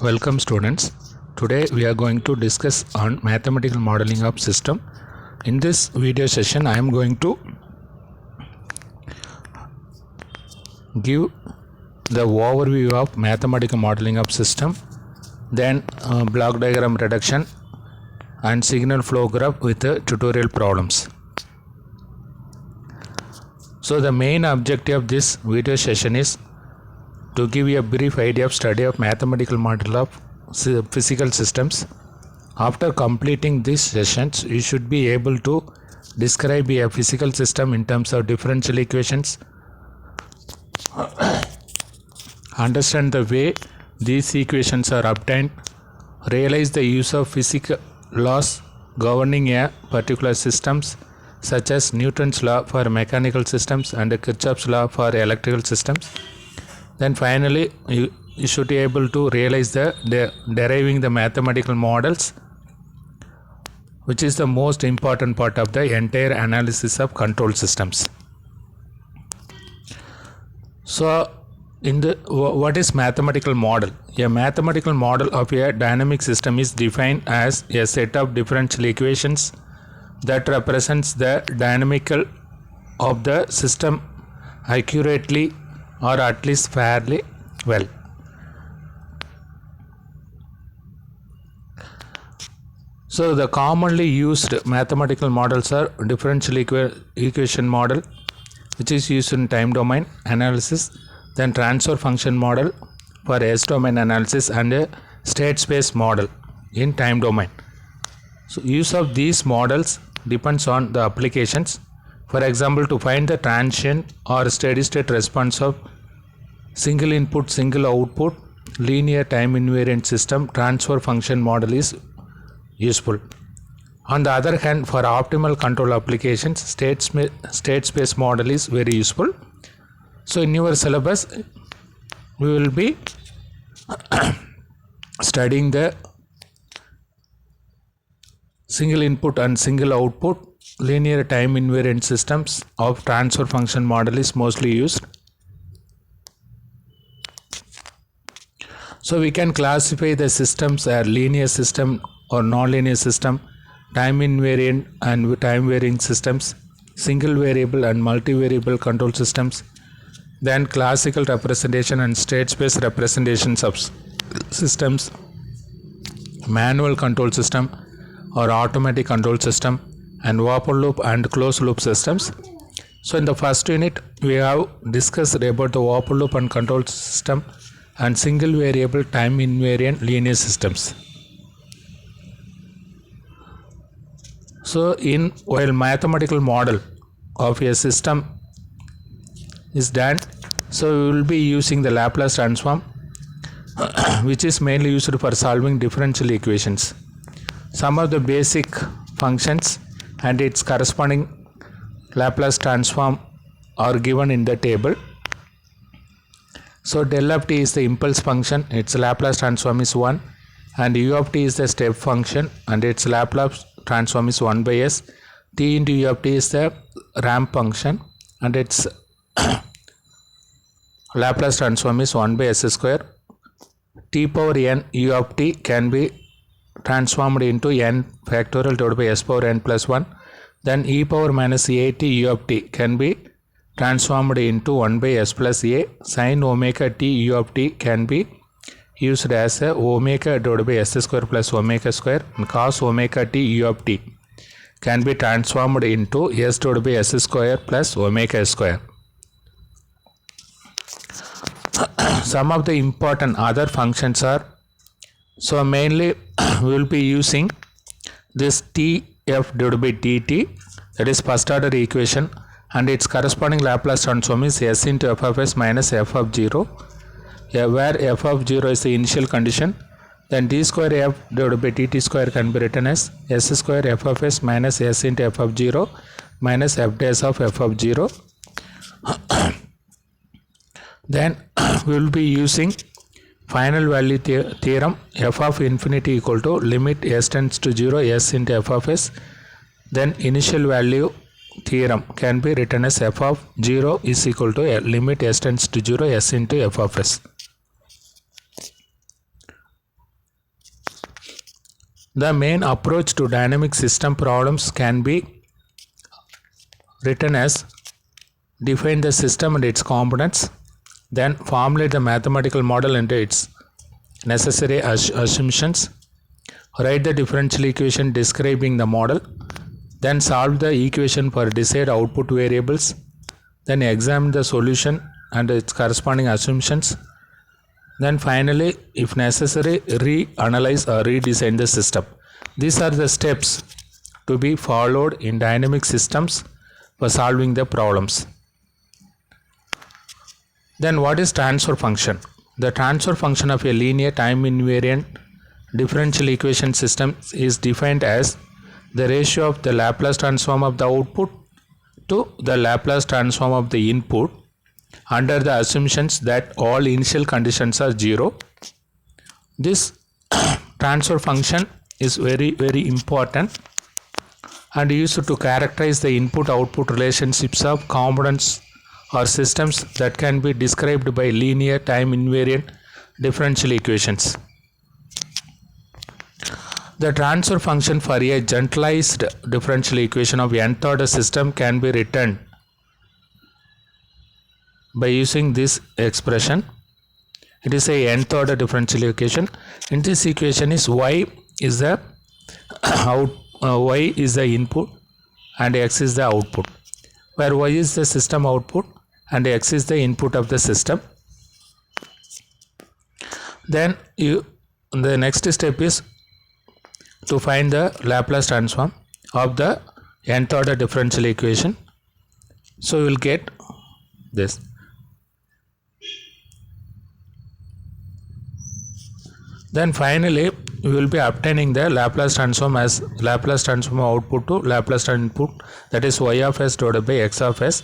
Welcome students. Today we are going to discuss on mathematical modeling of system. In this video session I am going to give the overview of mathematical modeling of system, then block diagram reduction and signal flow graph with tutorial problems. So the main objective of this video session is to give you a brief idea of study of mathematical model of physical systems. After completing these sessions, you should be able to describe a physical system in terms of differential equations, understand the way these equations are obtained, realize the use of physical laws governing a particular systems such as Newton's law for mechanical systems and Kirchhoff's law for electrical systems. Then finally you should be able to realize the deriving the mathematical models, which is the most important part of the entire analysis of control systems. So what is mathematical model? A mathematical model of a dynamic system is defined as a set of differential equations that represents the dynamical of the system accurately or at least fairly well. So the commonly used mathematical models are differential equation model, which is used in time domain analysis, then transfer function model for S domain analysis, and a state space model in time domain. So use of these models depends on the applications. For example, to find the transient or steady state response of single input single output linear time invariant system, transfer function model is useful. On the other hand, for optimal control applications, state space model is very useful. So in your syllabus we will be studying the single input and single output linear time invariant systems of transfer function model is mostly used. So we can classify the systems as linear system or nonlinear system, time invariant and time varying systems, single variable and multivariable control systems, then classical representation and state space representations of systems, manual control system or automatic control system, and open loop and closed loop systems. So in the first unit we have discussed about the open loop and control system and single variable time invariant linear systems. So while mathematical model of a system is done, so we will be using the Laplace transform which is mainly used for solving differential equations. Some of the basic functions and its corresponding Laplace transform are given in the table. So del of t is the impulse function, its Laplace transform is 1, and u of t is the step function and its Laplace transform is 1 by s. T into u of t is the ramp function and its Laplace transform is 1 by s square. T power n u of t can be transformed into n factorial divided by s power n plus 1. Then e power minus at u of t can be transformed into 1 by s plus a. Sin omega t u of t can be used as a omega divided by s square plus omega square, and cos omega t u of t can be transformed into s divided by s square plus omega square. Some of the important other functions are, so mainly we will be using this tf divided by dt, that is first order equation, and its corresponding Laplace transform is s into f of s minus f of 0, where f of 0 is the initial condition. Then d square f divided by dt square can be written as s square f of s minus s into f of 0 minus f dash of f of 0. Then we will be using final value theorem, f of infinity equal to limit s tends to 0 s into f of s. Then initial value theorem can be written as f of 0 is equal to limit s tends to 0 s into f of s. The main approach to dynamic system problems can be written as define the system and its components, then formulate the mathematical model and its necessary assumptions, write the differential equation describing the model, then solve the equation for desired output variables, then examine the solution and its corresponding assumptions, then finally, if necessary, reanalyze or redesign the system. These are the steps to be followed in dynamic systems for solving the problems. Then what is transfer function? The transfer function of a linear time invariant differential equation system is defined as the ratio of the Laplace transform of the output to the Laplace transform of the input under the assumptions that all initial conditions are 0. This transfer function is very important and used to characterize the input-output relationships of components or systems that can be described by linear time invariant differential equations. The transfer function for a generalized differential equation of nth order system can be written by using this expression. It is a nth order differential equation. In this equation is y is the y is the input and x is the output, where y is the system output and x is the input of the system. Then the next step is to find the Laplace transform of the nth order differential equation. So you will get this. Then finally we will be obtaining the Laplace transform as Laplace transform output to Laplace input, that is y of s divided by x of s,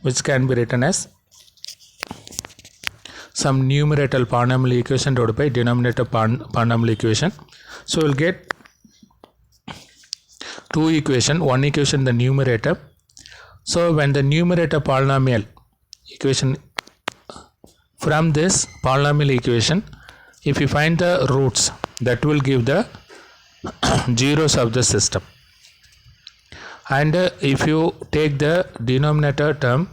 which can be written as some numerator polynomial equation divided by denominator polynomial equation. So we will get two equation, one equation the numerator. So when the numerator polynomial equation, from this polynomial equation, if you find the roots, that will give the zeros of the system, and if you take the denominator term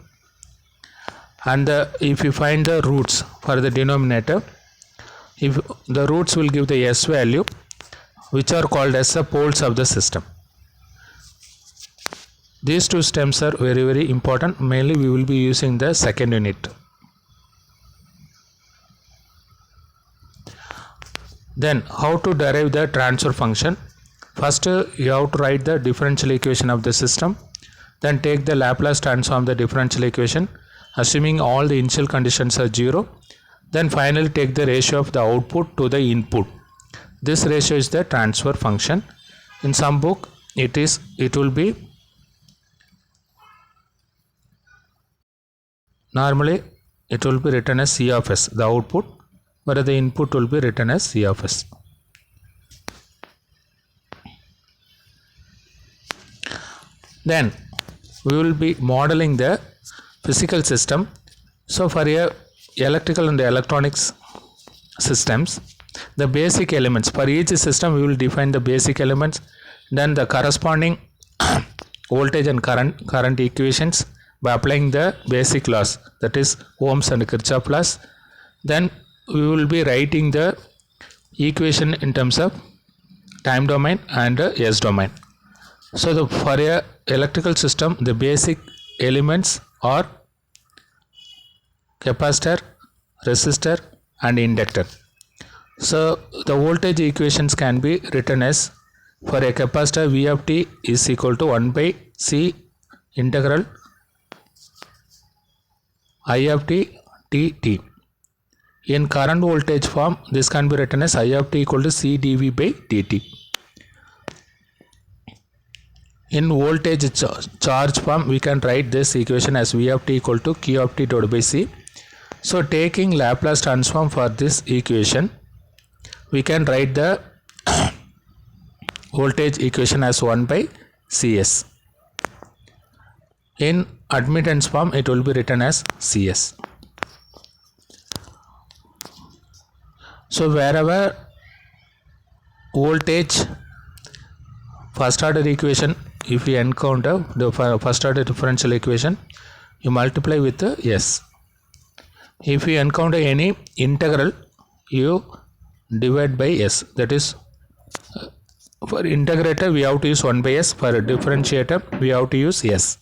and if you find the roots for the denominator, if the roots will give the s value, which are called as the poles of the system. These two steps are very important. Mainly we will be using the second unit. Then how to derive the transfer function? First you have to write the differential equation of the system, then take the Laplace transform of the differential equation assuming all the initial conditions are 0, then finally take the ratio of the output to the input. This ratio is the transfer function. In some book it will be normally it will be written as C of s, the output, but the input will be written as C of s. Then we will be modeling the physical system. So for a electrical and electronics systems, the basic elements for each system we will define the basic elements, then the corresponding voltage and current equations by applying the basic laws, that is Ohm's and Kirchhoff laws. Then we will be writing the equation in terms of time domain and s domain. So for a electrical system, the basic elements are capacitor, resistor and inductor. So the voltage equations can be written as, for a capacitor V of t is equal to 1 by C integral I of t dt. In current voltage form, this can be written as I of t equal to C dV by dt. In voltage charge form, we can write this equation as V of t equal to Q of t divided by C. So taking Laplace transform for this equation, we can write the voltage equation as 1 by Cs. In admittance form, it will be written as Cs. So wherever voltage first order equation, if you encounter the first order differential equation, you multiply with s. If you encounter any integral, you divide by s. That is, for integrator we have to use 1 by s, for differentiator we have to use s.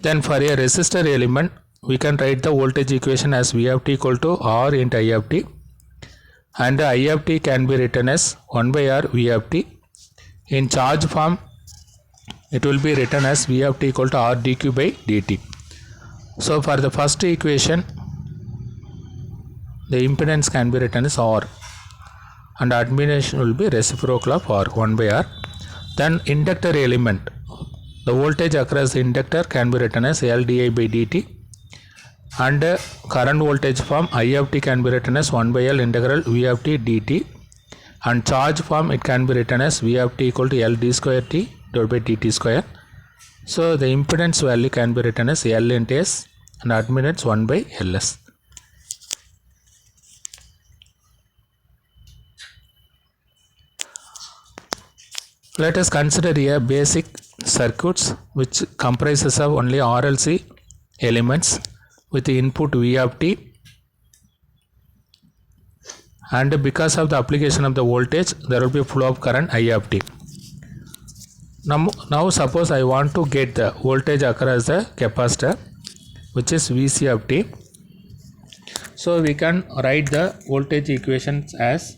Then for a resistor element, we can write the voltage equation as v of t equal to r into I of t, and I of t can be written as 1 by r v of t. In charge form, it will be written as v of t equal to r dq by dt. So for the first equation, the impedance can be written as r, and admittance will be reciprocal of r, 1 by r. Then inductor element, the voltage across the inductor can be written as L di by dt, and current voltage form I of t can be written as 1 by L integral v of t dt, and charge form it can be written as v of t equal to L d square t divided by dt square. So the impedance value can be written as L into S, and admittance 1 by Ls. Let us consider here basic circuits which comprises of only RLC elements with the input V of t, and because of the application of the voltage there will be flow of current I of t. Now suppose I want to get the voltage across the capacitor, which is Vc of t. So we can write the voltage equations as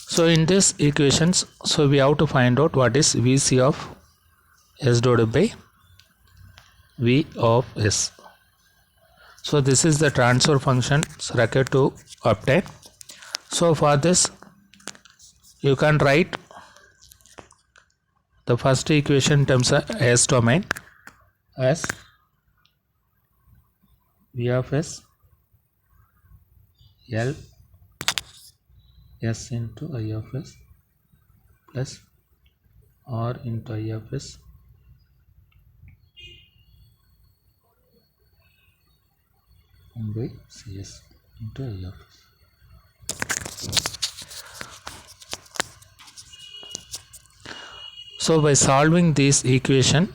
so in this equations, so we have to find out what is Vc of S divided by V of S. So this is the transfer function required to obtain. So for this you can write the first equation in terms of S domain as V of S L S into I of S plus R into I of S by Cs into I of S. So by solving this equation,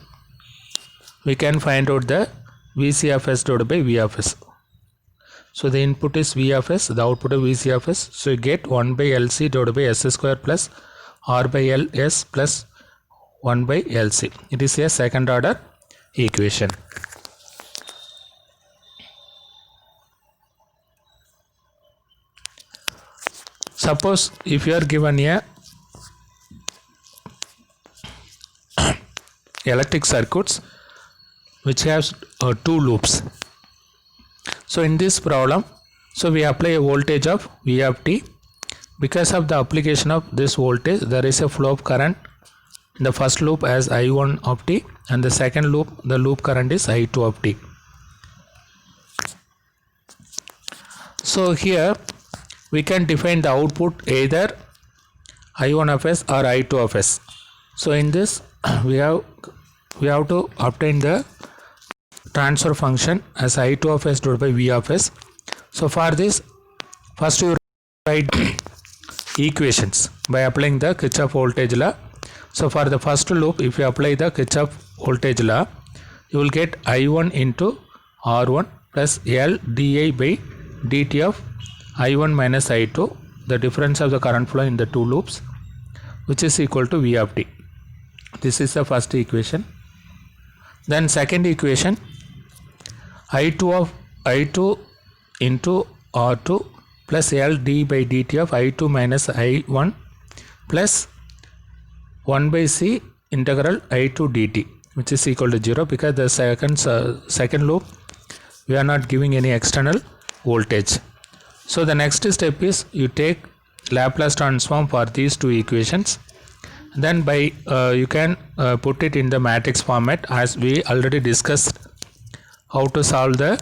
we can find out the Vc of S divided by V of S. So the input is V of S, the output is Vc of S. So you get 1 by Lc divided by S square plus R by Ls plus 1 by Lc. It is a second order equation. Suppose if you are given a electric circuits which has 2 loops. So in this problem, so we apply a voltage of V of t. Because of the application of this voltage, there is a flow of current in the first loop as I1 of t, and the second loop, the loop current is I2 of t. So here we can define the output either I1 of S or I2 of S. So in this we have to obtain the transfer function as I2 of S divided by V of S. So for this, first you write equations by applying the Kirchhoff voltage law. So for the first loop, if you apply the Kirchhoff voltage law, you will get I1 into R1 plus L di by dt of I1 minus I2, the difference of the current flow in the 2 loops, which is equal to V of t. This is the first equation. Then second equation, I2 into R2 plus L d by dt of I2 minus I1 plus 1 by C integral I2 dt, which is equal to 0, because the second loop we are not giving any external voltage. So the next step is you take Laplace transform for these two equations. Then by you can put it in the matrix format, as we already discussed how to solve the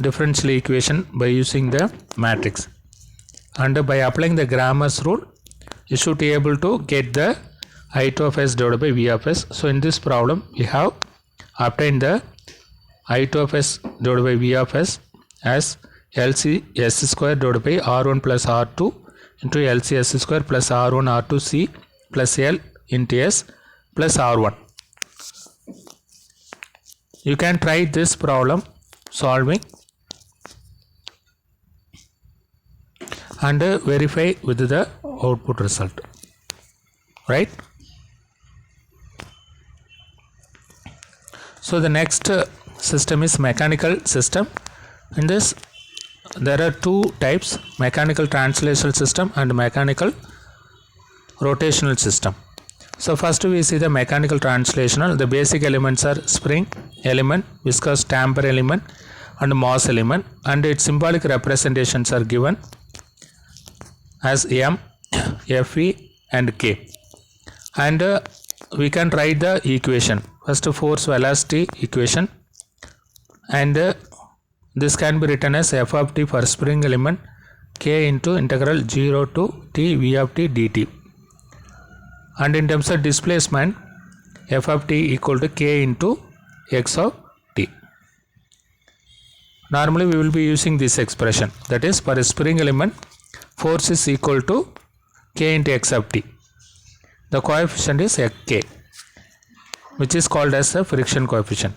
differential equation by using the matrix. And by applying the Cramer's rule, you should be able to get the I2 of s divided by V of s. So in this problem, we have obtained the I2 of s divided by V of s as LC s square divided by R1 plus R2 into LC s square plus R1 R2 C plus L into S plus R1. You can try this problem solving and verify with the output result, right? So the next system is mechanical system. In this there are two types: mechanical translational system and mechanical rotational system. So first we see the mechanical translational. The basic elements are spring element, viscous damper element and mass element, and its symbolic representations are given as M, Fe and K. And we can write the equation. First force velocity equation, and this can be written as f of t for spring element, k into integral 0 to t v of t dt. And in terms of displacement, f of t equal to k into x of t. Normally we will be using this expression, that is for a spring element, force is equal to k into x of t. The coefficient is k, which is called as the friction coefficient.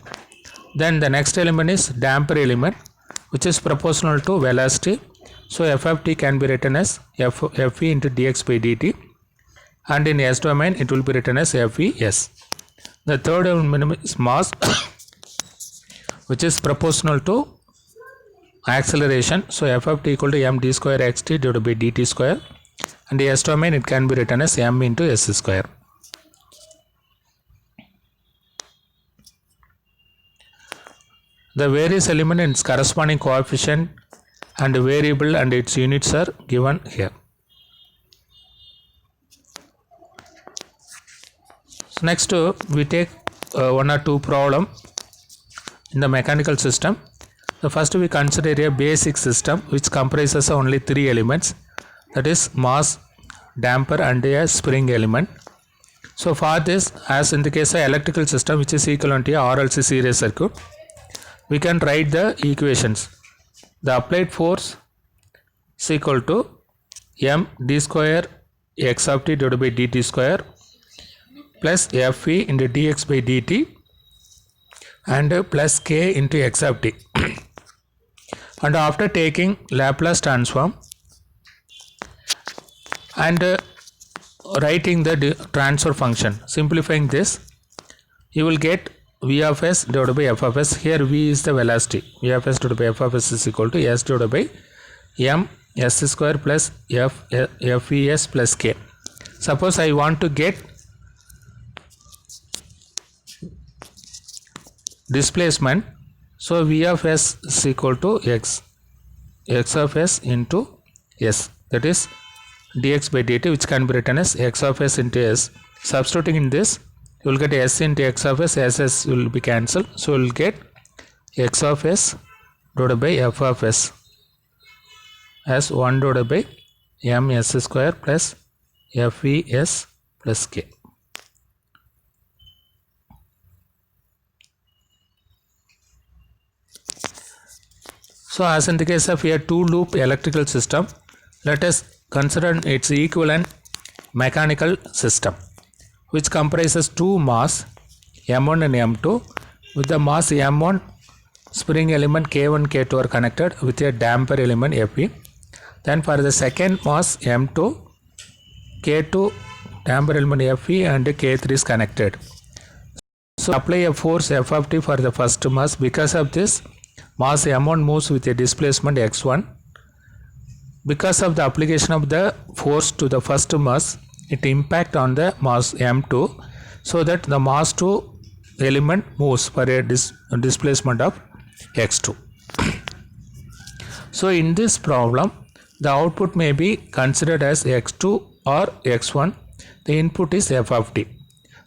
Then the next element is damper element, which is proportional to velocity. So f of t can be written as fe into dx by dt, and in s domain it will be written as fes. The third element is mass, which is proportional to acceleration. So f of t equal to m d square xt divided by dt square, and the s domain it can be written as m into s square. The various element and its corresponding coefficient and variable and its units are given here. So next we take one or two problem in the mechanical system. So first we consider a basic system which comprises only three elements, that is mass, damper and a spring element. So for this, as in the case of electrical system which is equivalent to a RLC series circuit, we can write the equations. The applied force is equal to m d square x of t divided by dt square plus fe into dx by dt and plus k into x of t. And after taking Laplace transform and writing the transfer function, simplifying this, you will get v of s divided by f of s. Here v is the velocity. V of s divided by f of s is equal to s divided by m s square plus fes plus k. Suppose I want to get displacement, so v of s is equal to x of s into s, that is dx by dt, which can be written as x of s into s. Substituting in this, you will get s into x of s, s will be cancelled, so you will get x of s divided by f of s as 1 divided by m s square plus fes plus k. So as in the case of a two loop electrical system, let us consider its equivalent mechanical system, which comprises two mass m1 and m2. With the mass m1, spring element k1 k2 are connected with a damper element fe. Then for the second mass m2, k2 damper element fe and k3 is connected. So apply a force f of t for the first mass. Because of this, mass m1 moves with a displacement x1. Because of the application of the force to the first mass, it impact on the mass m2, so that the mass 2 element moves for a displacement of x2. So in this problem, the output may be considered as x2 or x1. The input is f of t.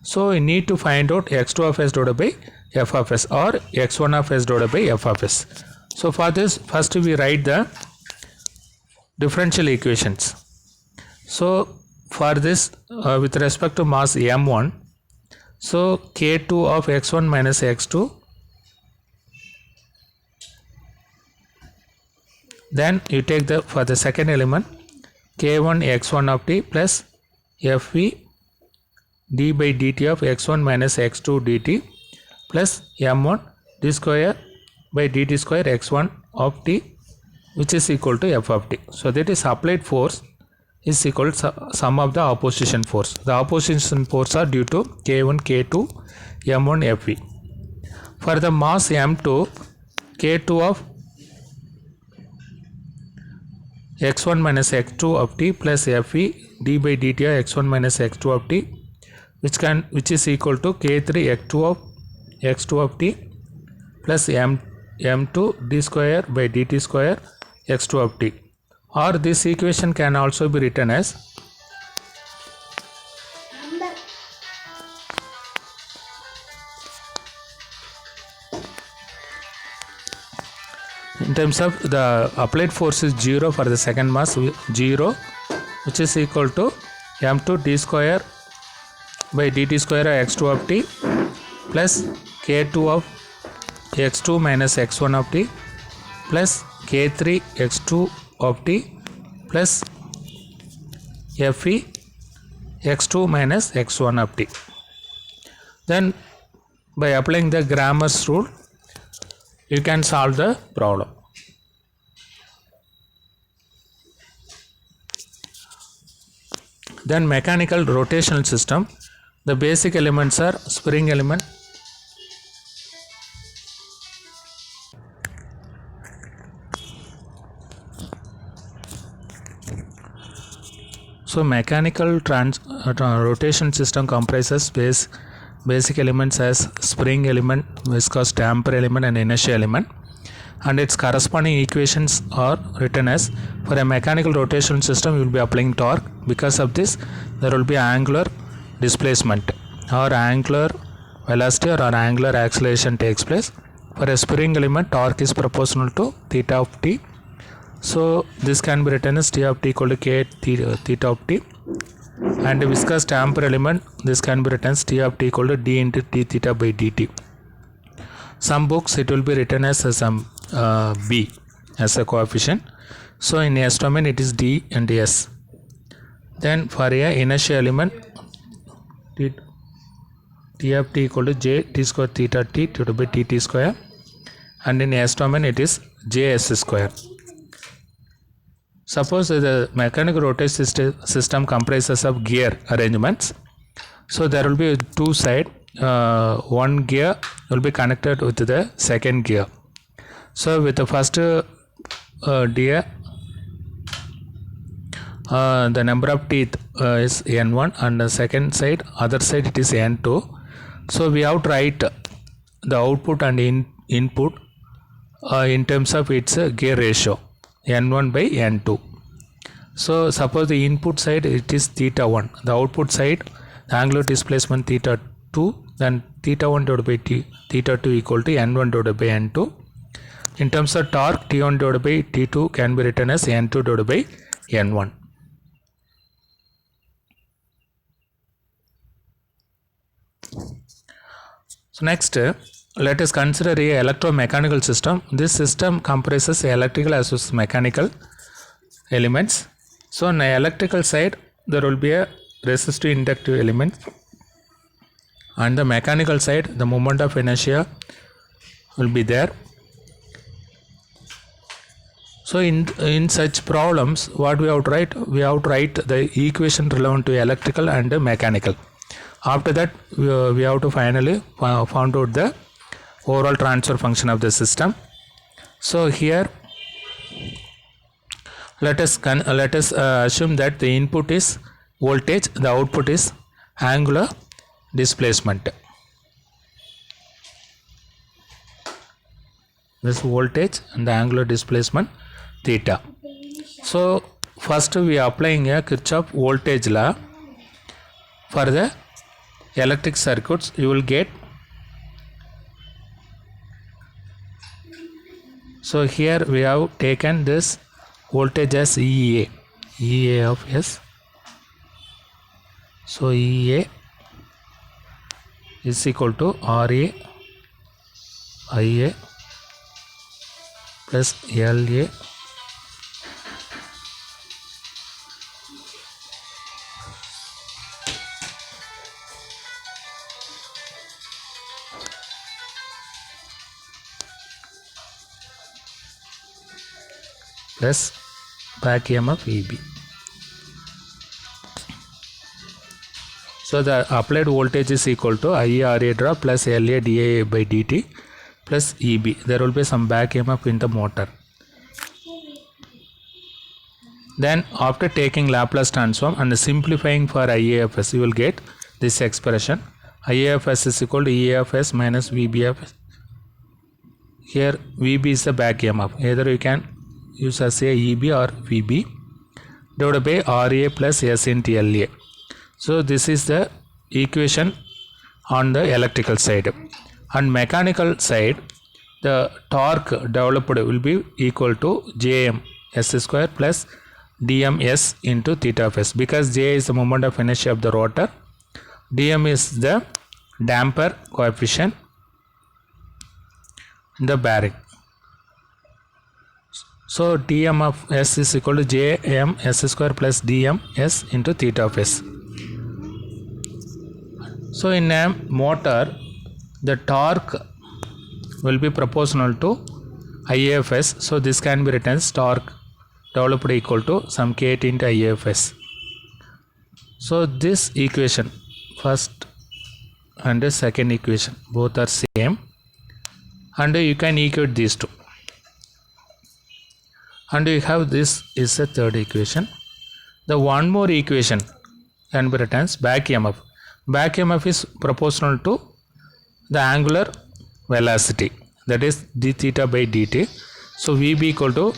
So we need to find out x2 of s divided by f of s or x1 of s divided by f of s. So for this, first we write the differential equations. So for this, with respect to mass m1, so k2 of x1 minus x2, then you take the, for the second element, k1 x1 of t plus fv d by dt of x1 minus x2 dt plus m1 d square by dt square x1 of t, which is equal to f of t. So that is applied force is equal to sum of the opposition force. The opposition force are due to k1, k2, m1, fv. For the mass m2, k2 of x1 minus x2 of t plus fv d by dt of x1 minus x2 of t, which is equal to k3 x2 of t plus m2 d square by dt square x2 of t. Or this equation can also be written as in terms of the applied force is 0 for the second mass, 0, which is equal to m2 d square by dt square x2 of t plus k2 of x2 minus x1 of t plus k3 x2 of t plus fe x2 minus x1 of t. Then by applying the Cramer's rule, you can solve the problem. Then mechanical rotational system. The basic elements are spring element, so mechanical rotation system comprises basic elements as spring element, viscous damper element and inertia element, and its corresponding equations are written as, for a mechanical rotation system you will be applying torque. Because of this, there will be angular displacement or angular velocity or angular acceleration takes place. For a spring element, torque is proportional to theta of t. So this can be written as t of t equal to k theta of t. And viscous damper element, this can be written as t of t equal to d into d theta by dt. Some books it will be written as some b as a coefficient. So in S domain it is d and s. Then for a inertia element, t of t equal to j t square theta t divided by dt square, and in S domain it is js square. Suppose the mechanical rotation system comprises of gear arrangements. So there will be two sides. One gear will be connected with the second gear. So with the first gear, the number of teeth is n1, and the second side, other side it is n2. So we have to write the output and input in terms of its gear ratio, n1 by n2. So suppose the input side it is theta 1, the output side the angular displacement theta 2, then theta 1 divided by theta 2 equal to n1 divided by n2. In terms of torque, T1 divided by T2 can be written as n2 divided by n1. So next, let us consider a electromechanical system. This system comprises electrical as well as mechanical elements. So on the electrical side, there will be a resistive inductive element. On the mechanical side, the moment of inertia will be there. So in such problems, what we have to write? We have to write the equation relevant to electrical and mechanical. After that, we have to finally find out the overall transfer function of the system. So here, let us assume that the input is voltage, the output is angular displacement. This voltage and the angular displacement. theta. So first we are applying a Kirchhoff voltage law for the electric circuits. You will get, so here we have taken this voltage as EA of S. So EA is equal to RA IA plus LA plus back EMF EB. So the applied voltage is equal to IARA drop plus LA dIA by dt plus EB. There will be some back EMF in the motor. Then after taking Laplace transform and simplifying for IAFS, you will get this expression. IAFS is equal to EAFS minus VBFS. Here VB is the back EMF. Either you can use as a EB or VB divided by RA plus S into LA. So this is the equation on the electrical side. On mechanical side, the torque developed will be equal to Jm S square plus dm S into theta of S, because J is the moment of inertia of the rotor, dm is the damper coefficient in the bearing. So dm of S is equal to Jm S square plus dm S into theta of S. So in a motor, the torque will be proportional to IAFS. So this can be written as torque developed equal to some K into IAFS. So this equation, first and the second equation, both are same, and you can equate these two. And you have this is the third equation. The one more equation can be written as back EMF. Back EMF is proportional to the angular velocity, that is d theta by dt. So VB equal to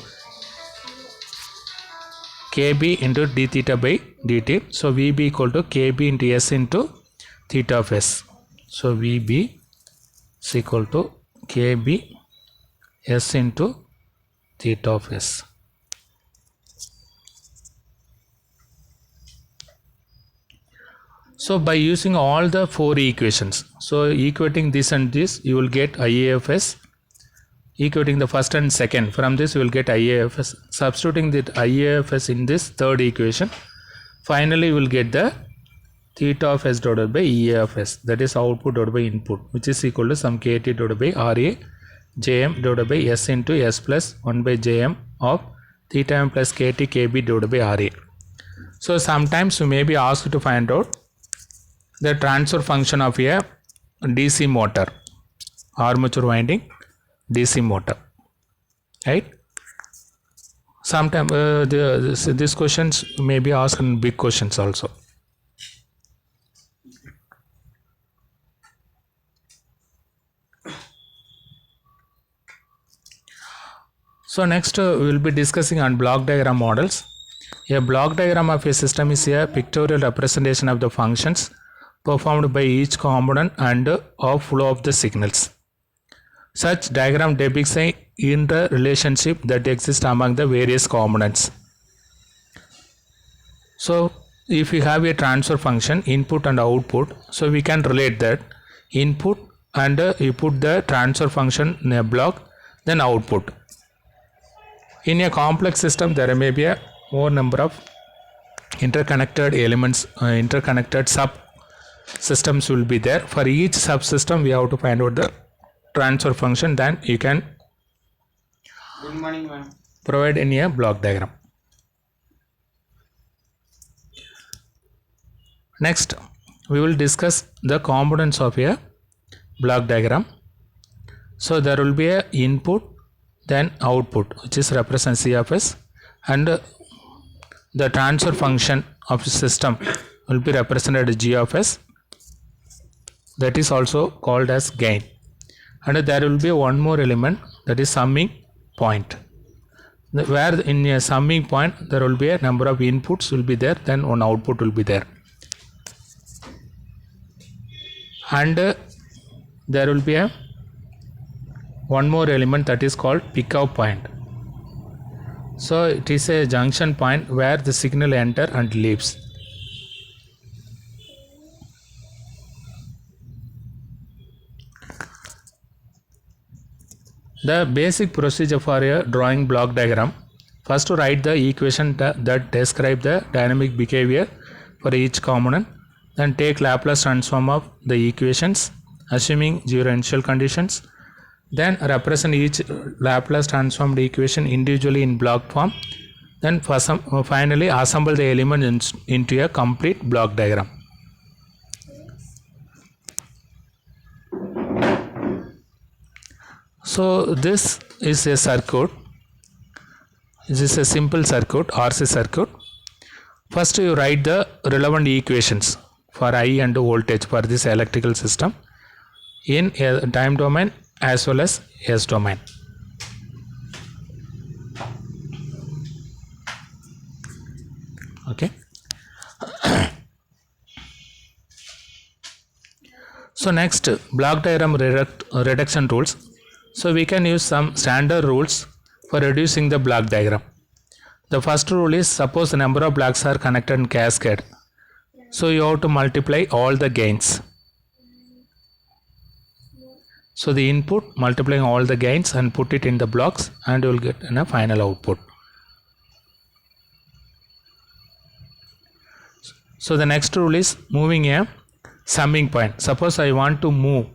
KB into d theta by dt. So VB equal to KB into S into theta of S. So VB is equal to KB S into theta of S. So by using all the four equations, so equating this and this, you will get IAFS. Equating the first and second, from this you will get IAFS. Substituting the IAFS in this third equation, finally you will get the theta of S divided by EA of S, that is output divided by input, which is equal to some KT divided by RA Jm divided by S into S plus 1 by Jm of theta m plus KT KB divided by RA. So sometimes you may be asked to find out the transfer function of a DC motor, armature winding DC motor, right? Sometimes these questions may be asked in big questions also. So next we will be discussing on block diagram models. A block diagram of a system is a pictorial representation of the functions performed by each component and of flow of the signals. Such diagram depicts an interrelationship that exists among the various components. So if we have a transfer function, input and output, so we can relate that input and you put the transfer function in a block, then output. In a complex system, there may be a more number of interconnected elements, interconnected subsystems will be there. For each subsystem, we have to find out the transfer function, then you can provide in a block diagram. Next, we will discuss the components of a block diagram. So there will be a input, then output, which is represents C of S, and the transfer function of the system will be represented as G of S, that is also called as gain. And there will be one more element, that is summing point. where in a summing point there will be a number of inputs will be there, then one output will be there, and there will be a one more element that is called pickup point. So it is a junction point where the signal enter and leaves. The basic procedure for a drawing block diagram: first to write the equation that describe the dynamic behavior for each component, then take Laplace transform of the equations assuming zero initial conditions, then represent each Laplace transformed equation individually in block form, then finally assemble the elements into a complete block diagram. So this is a circuit. This is a simple circuit, RC circuit. First you write the relevant equations for I and voltage for this electrical system in a time domain as well as S domain. Okay. So next, block diagram reduction rules. So we can use some standard rules for reducing the block diagram. The first rule is, suppose the number of blocks are connected in cascade. So you have to multiply all the gains. So the input multiplying all the gains and put it in the blocks, and you will get a final output. So the next rule is moving a summing point. Suppose I want to move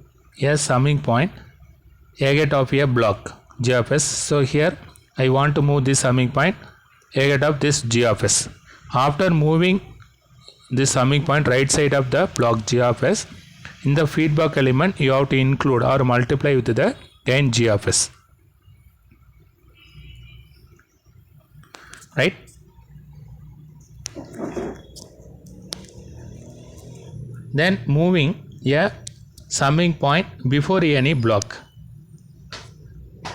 a summing point agate of a block G of S. So here I want to move this summing point agate of this G of S. After moving this summing point right side of the block G of S, in the feedback element you have to include or multiply with the gain G of S. Right? Then moving a summing point before any block.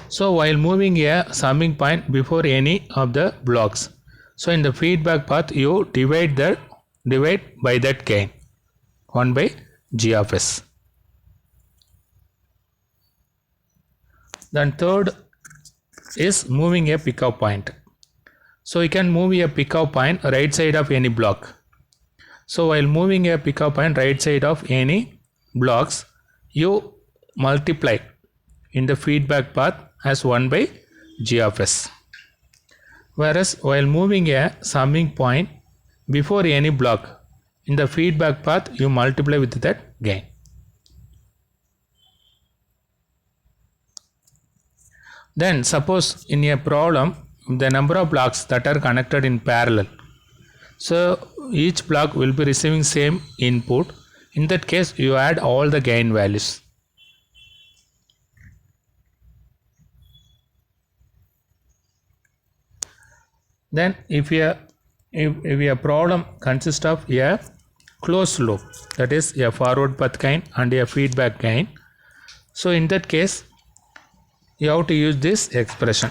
So while moving a summing point before any of the blocks, so in the feedback path you divide by that gain 1 by G of S. Then third is moving a pickup point. So you can move a pickup point right side of any block. So while moving a pickup point right side of any blocks, you multiply in the feedback path as 1 by G of S. Whereas while moving a summing point before any block, in the feedback path you multiply with that gain. Then suppose in a problem the number of blocks that are connected in parallel. So each block will be receiving same input. In that case you add all the gain values. Then if a problem consists of a closed loop, that is a forward path gain and a feedback gain, so in that case you have to use this expression.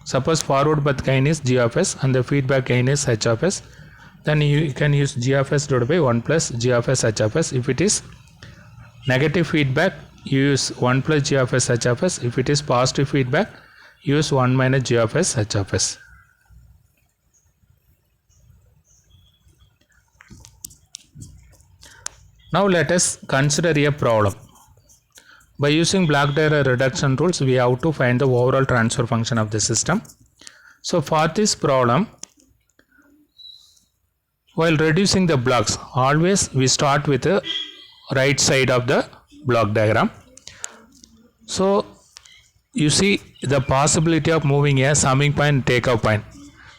Suppose forward path gain is G of S and the feedback gain is H of S, then you can use G of S divided by 1 plus G of S H of S. If it is negative feedback, you use 1 plus G of S H of S. If it is positive feedback, use 1 minus G of S H of S. Now let us consider a problem. By using block diagram reduction rules, we have to find the overall transfer function of the system. So for this problem, while reducing the blocks, always we start with the right side of the block diagram. So you see the possibility of moving a summing point, takeoff point,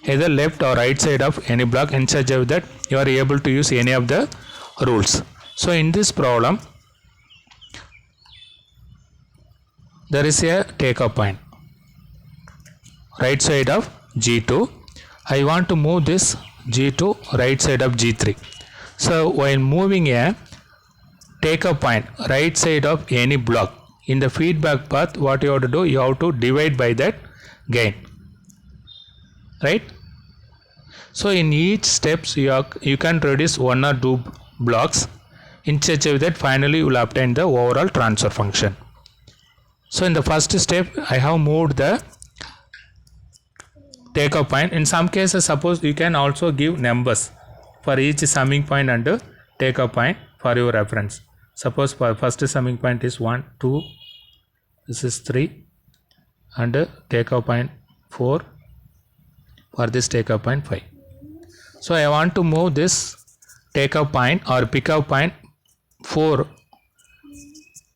either left or right side of any block, in such a way that you are able to use any of the rules. So in this problem, there is a takeoff point right side of G2. I want to move this G2 right side of G3. So while moving a takeoff point right side of any block, in the feedback path what you have to do, you have to divide by that gain. right? So in each steps you can reduce one or two blocks in such a way that finally you will obtain the overall transfer function. So in the first step I have moved the takeoff point. In some cases, suppose you can also give numbers for each summing point and takeoff point for your reference. Suppose for first summing point is 1, 2, this is 3, and takeoff point 4, for this takeoff point 5. So I want to move this takeoff point or pickup point 4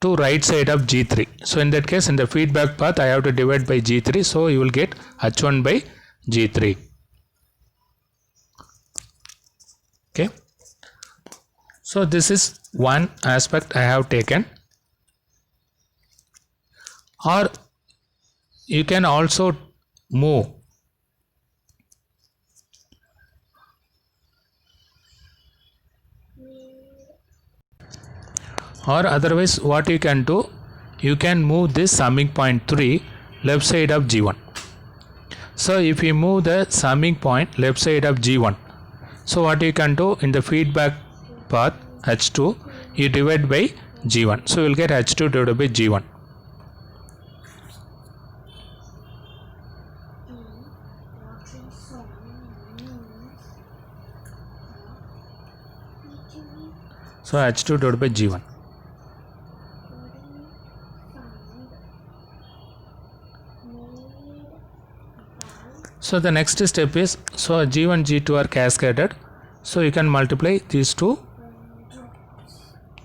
to right side of G3. So in that case, in the feedback path I have to divide by G3, so you will get H1 by G3. Okay, so this is one aspect I have taken. Or you can also move or otherwise what you can do, you can move this summing point 3 left side of G1. So if you move the summing point left side of G1, so what you can do, in the feedback path H2 you divide by G1, so you will get H2 divided by G1. So H2 divided by G1. So the next step is, so G1, G2 are cascaded, so you can multiply these two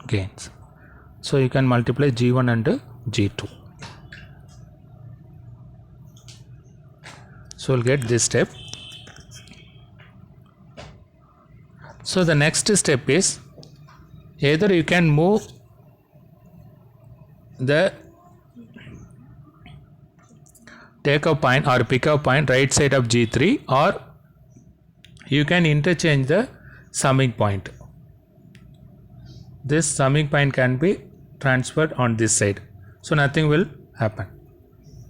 gains. So you can multiply G1 and G2. So we'll get this step. So the next step is, either you can move the takeoff point or pickup point right side of G3, or you can interchange the summing point. This summing point can be transferred on this side, so nothing will happen,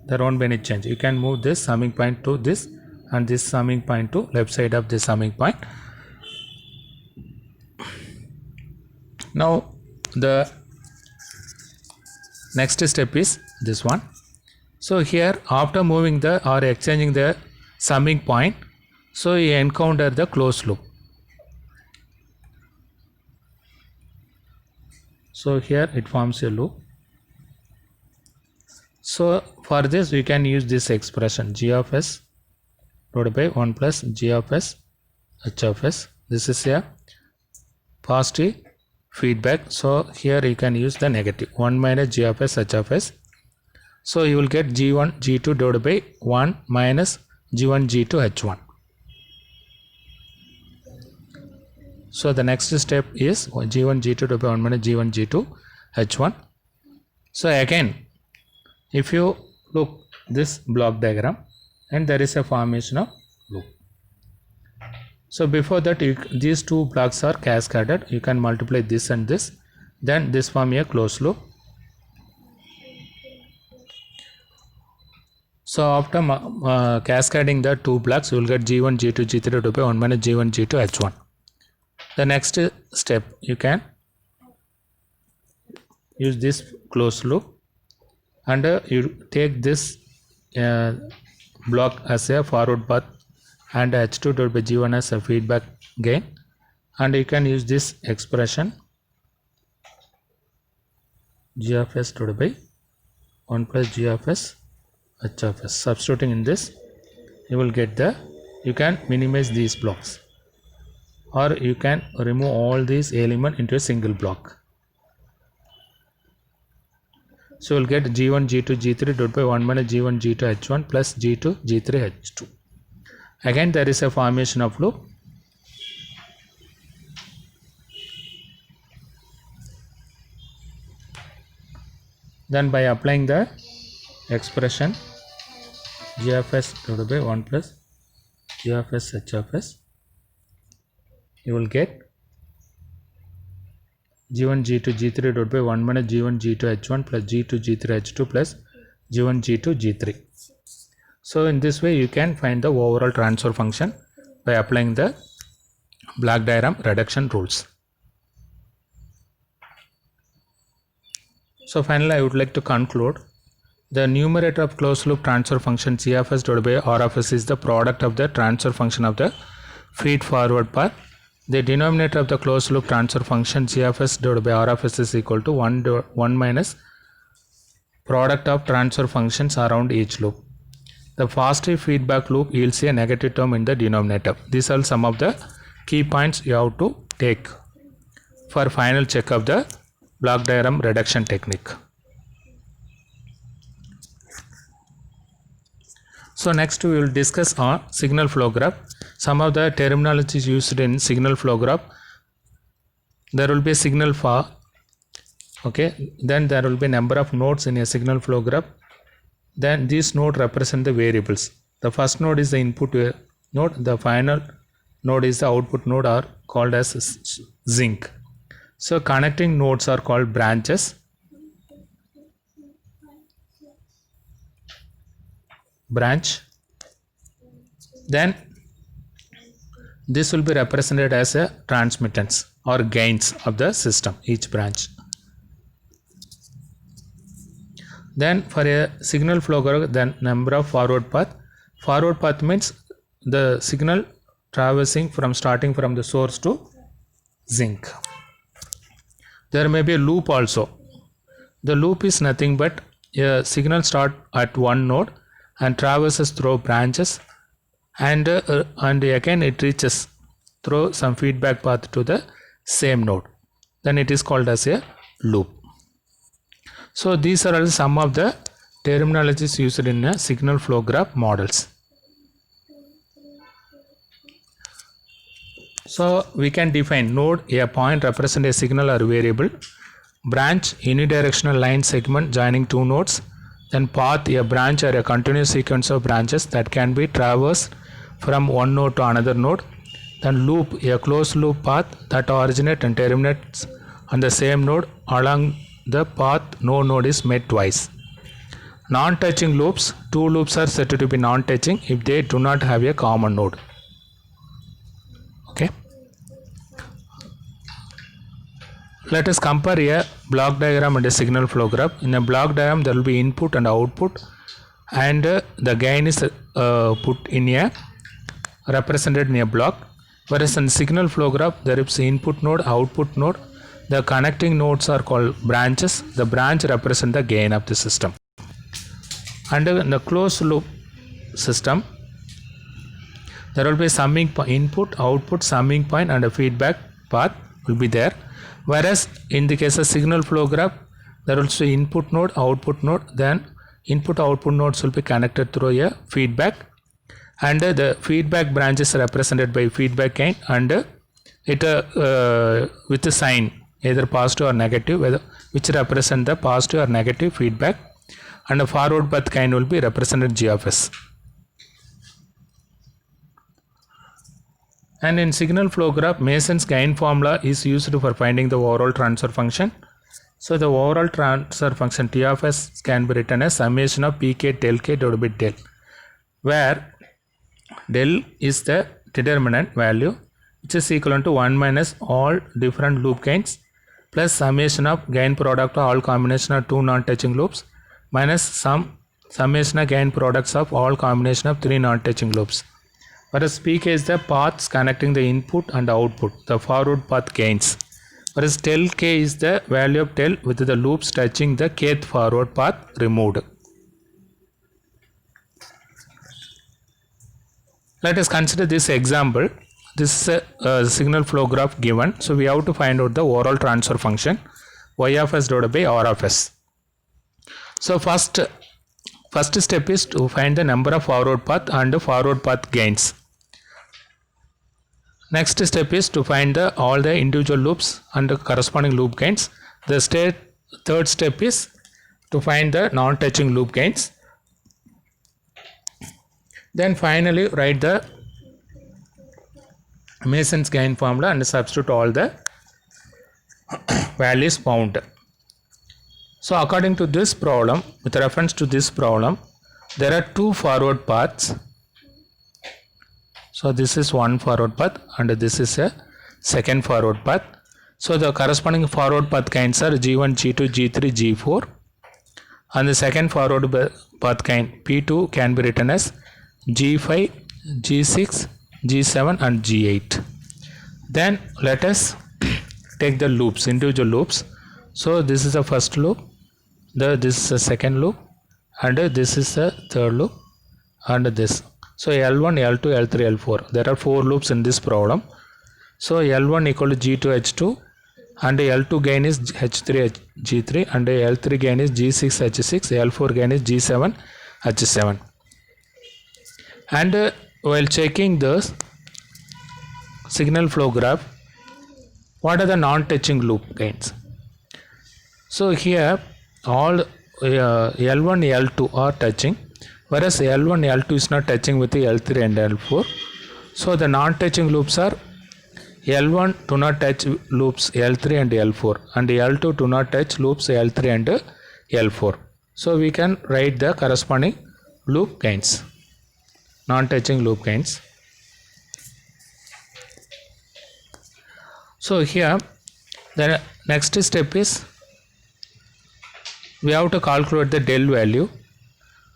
there won't be any change. You can move this summing point to this and this summing point to left side of this summing point. Now the next step is this one. So here, after moving the or exchanging the summing point, so you encounter the closed loop. So here it forms a loop. So for this we can use this expression G of S divided by 1 plus G of S H of S. This is a positive feedback, so here you can use the negative 1 minus G of S H of S. So you will get G1 G2 divided by 1 minus G1 G2 H1. So the next step is G1 G2 divided by 1 minus G1 G2 H1. So again, if you look this block diagram, and there is a formation of loop. So before that, these two blocks are cascaded. You can multiply this and this, then this form a closed loop. So after cascading the two blocks, you will get G1 G2 G3 divided by 1 minus G1 G2 H1. The next step, you can use this closed loop, and you take this block as a forward path and H2 divided by G1 as a feedback gain, and you can use this expression G of S divided by 1 plus G of S H of S. Substituting in this, you will get the, you can minimize these blocks, or you can remove all these elements into a single block. So you will get G1 G2 G3 divided by 1 minus G1 G2 H1 plus G2 G3 H2. Again there is a formation of loop. Then by applying the expression G of S divided by 1 plus G of S H of S, you will get G1 G2 G3 divided by 1 minus G1 G2 H1 plus G2 G3 H2 plus G1 G2 G3. So in this way you can find the overall transfer function by applying the block diagram reduction rules. So finally I would like to conclude. The numerator of closed loop transfer function g of s divided by r of s is the product of the transfer function of the feed forward path. The denominator of the closed loop transfer function g of s divided by r of s is equal to 1 minus product of transfer functions around each loop. The positive feedback loop yields a negative term in the denominator. These are some of the key points you have to take for final check of the block diagram reduction technique. So next we will discuss on signal flow graph. Some of the terminologies used in signal flow graph. There will be a signal flow. Okay, then there will be number of nodes in a signal flow graph. Then these nodes represent the variables. The first node is the input node. The final node is the output node, are called as zinc. So connecting nodes are called branches. Branch. Then this will be represented as a transmittance or gains of the system, each branch. Then for a signal flow graph, then number of forward path. Forward path means the signal traversing from starting from the source to zinc. There may be a loop also. The loop is nothing but a signal start at one node and traverses through branches, and again it reaches through some feedback path to the same node. Then it is called as a loop. So these are some of the terminologies used in a signal flow graph models. So we can define node, a point represent a signal or variable. Branch, unidirectional line segment joining two nodes. Then path, a branch or a continuous sequence of branches that can be traversed from one node to another node. Then loop, a closed loop path that originates and terminates on the same node. Along the path, no node is met twice. Non-touching loops, two loops are said to be non-touching if they do not have a common node. Okay. Let us compare a block diagram and a signal flow graph. In a block diagram, there will be input and output, and the gain is put in a represented in a block. Whereas in signal flow graph, there is input node, output node. The connecting nodes are called branches. The branch represent the gain of the system. And in the closed loop system, there will be summing input, output, summing point, and a feedback path will be there. Whereas in the case of signal flow graph, there will be input node, output node, then input output nodes will be connected through a feedback, and the feedback branch is represented by feedback gain, and it with a sign either positive or negative, which represent the positive or negative feedback, and the forward path gain will be represented g of s. And in signal flow graph, Mason's gain formula is used for finding the overall transfer function. So the overall transfer function T of s can be written as summation of pk del k divided by del, where del is the determinant value, which is equivalent to 1 minus all different loop gains plus summation of gain product of all combination of two non-touching loops minus summation of gain products of all combination of three non-touching loops. Whereas pk is the paths connecting the input and output, the forward path gains. Whereas del k is the value of del with the loops touching the kth forward path removed. Let us consider this example. This is a signal flow graph given. So we have to find out the overall transfer function y of s divided by r of s. So first step is to find the number of forward path and forward path gains. Next step is to find all the individual loops and the corresponding loop gains. The third step is to find the non-touching loop gains. Then finally write the Mason's gain formula and substitute all the values found. So according to this problem, with reference to this problem, there are two forward paths. So this is one forward path and this is a second forward path. So the corresponding forward path kinds are G1, G2, G3, G4, and the second forward path kind P2 can be written as G5, G6, G7 and G8. Then let us take the loops, individual loops. So this is the first loop, this is the second loop, and this is the third loop, and this. So L1, L2, L3, L4. There are 4 loops in this problem. So L1 equal to G2, H2, and L2 gain is H3, G3, and L3 gain is G6, H6, L4 gain is G7, H7. And while checking the signal flow graph, what are the non-touching loop gains? So here all L1, L2 are touching, whereas L1, L2 is not touching with the L3 and L4. So the non-touching loops are L1 do not touch loops L3 and L4, and L2 do not touch loops L3 and L4. So we can write the corresponding loop gains, non-touching loop gains. So here the next step is we have to calculate the del value.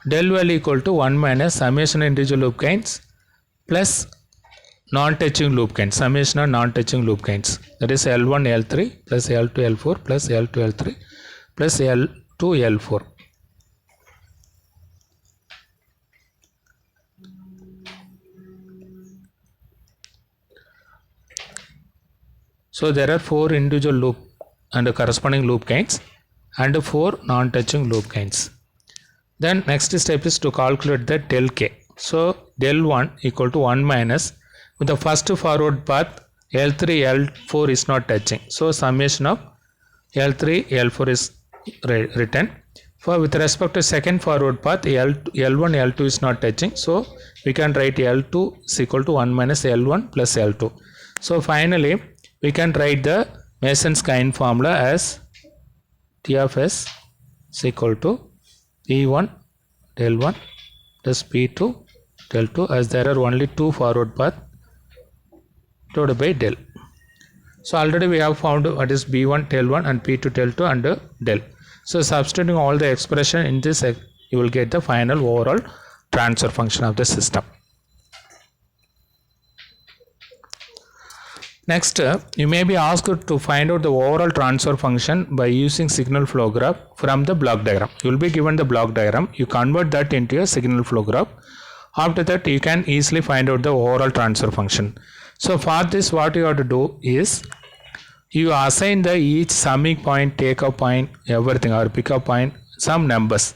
Del value equal to 1 minus summation individual loop gains plus non-touching loop gains, summation of non-touching loop gains. That is L1, L3 plus L2, L4 plus L2, L3 plus L2, L4. So there are 4 individual loop and corresponding loop gains and 4 non-touching loop gains. Then next step is to calculate the del k. So del 1 equal to 1 minus, with the first forward path L3, L4 is not touching. So summation of L3, L4 is written. For with respect to second forward path L1, L2 is not touching. So we can write L2 is equal to 1 minus L1 plus L2. So finally we can write the Mason's-Kine formula as T of S is equal to P1 del 1 plus P2 del 2, as there are only 2 forward paths divided by del. So already we have found what is B1 del 1 and P2 del 2 and del. So substituting all the expression in this, you will get the final overall transfer function of the system. Next, you may be asked to find out the overall transfer function by using signal flow graph from the block diagram. You will be given the block diagram. You convert that into a signal flow graph. After that, you can easily find out the overall transfer function. So for this, what you have to do is you assign the each summing point, take-up point, everything, or pick-up point, some numbers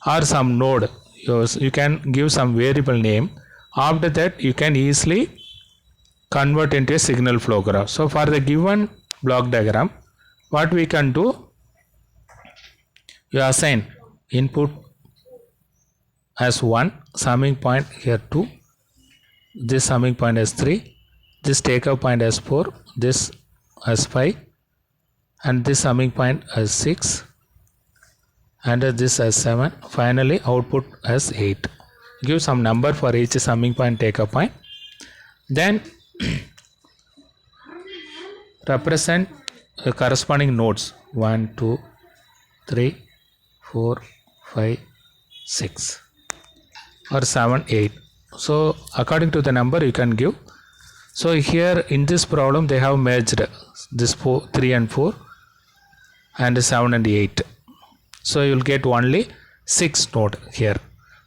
or some node. You can give some variable name. After that, you can easily convert into a signal flow graph. So for the given block diagram, what we can do, you assign input as 1, summing point here 2, this summing point as 3, this take-up point as 4, this as 5, and this summing point as 6, and this as 7. Finally output as 8. Give some number for each summing point, take-up point. Then represent the corresponding nodes 1, 2, 3, 4, 5, 6 or 7, 8. So according to the number you can give. So here in this problem they have merged this 3 and 4 and 7 and 8. So you will get only 6 node here.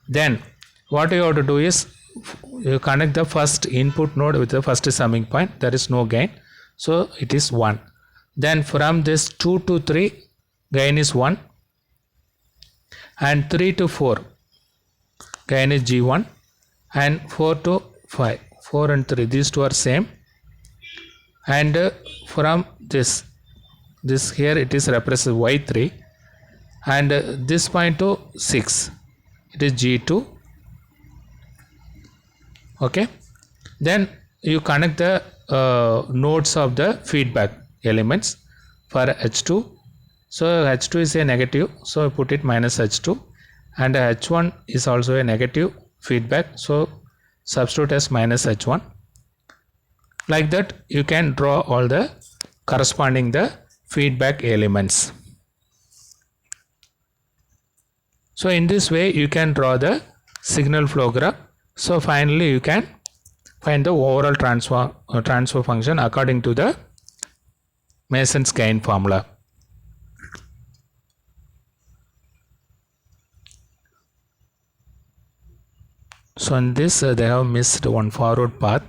Then what you have to do is you connect the first input node with the first summing point. There is no gain, so it is 1. Then from this 2 to 3 gain is 1, and 3 to 4 gain is G1, and 4 to 5, 4 and 3, these two are same. And from this here it is represented Y3, and this point to 6 it is G2. Okay, then you connect the nodes of the feedback elements for H2. So H2 is a negative, so put it minus H2. and h1 is also a negative feedback, so substitute as minus h1. Like that you can draw all the corresponding the feedback elements. So in this way you can draw the signal flow graph. So finally you can find the overall transfer function according to the Mason's gain formula. So in this they have missed one forward path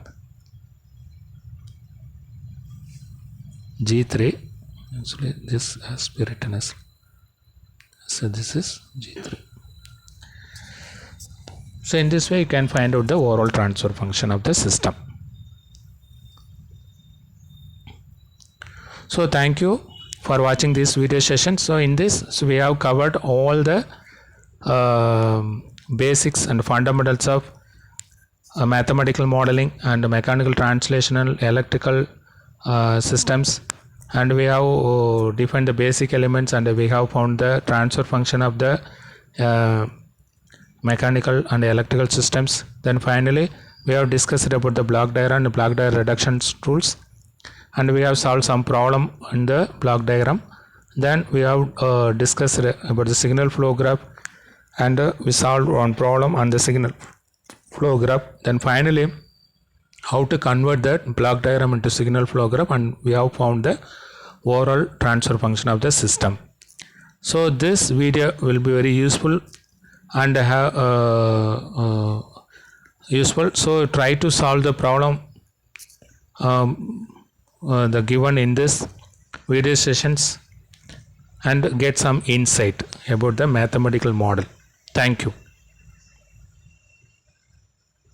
G3. Actually this has to be written as, so this is G3. So in this way you can find out the overall transfer function of the system. So thank you for watching this video session. So in this we have covered all the basics and fundamentals of mathematical modeling and mechanical translational electrical systems, and we have defined the basic elements, and we have found the transfer function of the mechanical and electrical systems. Then finally we have discussed about the block diagram and block diagram reduction tools, and we have solved some problem in the block diagram. Then we have discussed about the signal flow graph, and we solved one problem on the signal flow graph. Then finally how to convert that block diagram into signal flow graph, and we have found the overall transfer function of the system. So this video will be very useful and useful. So try to solve the problem the given in this video sessions and get some insight about the mathematical model. Thank you.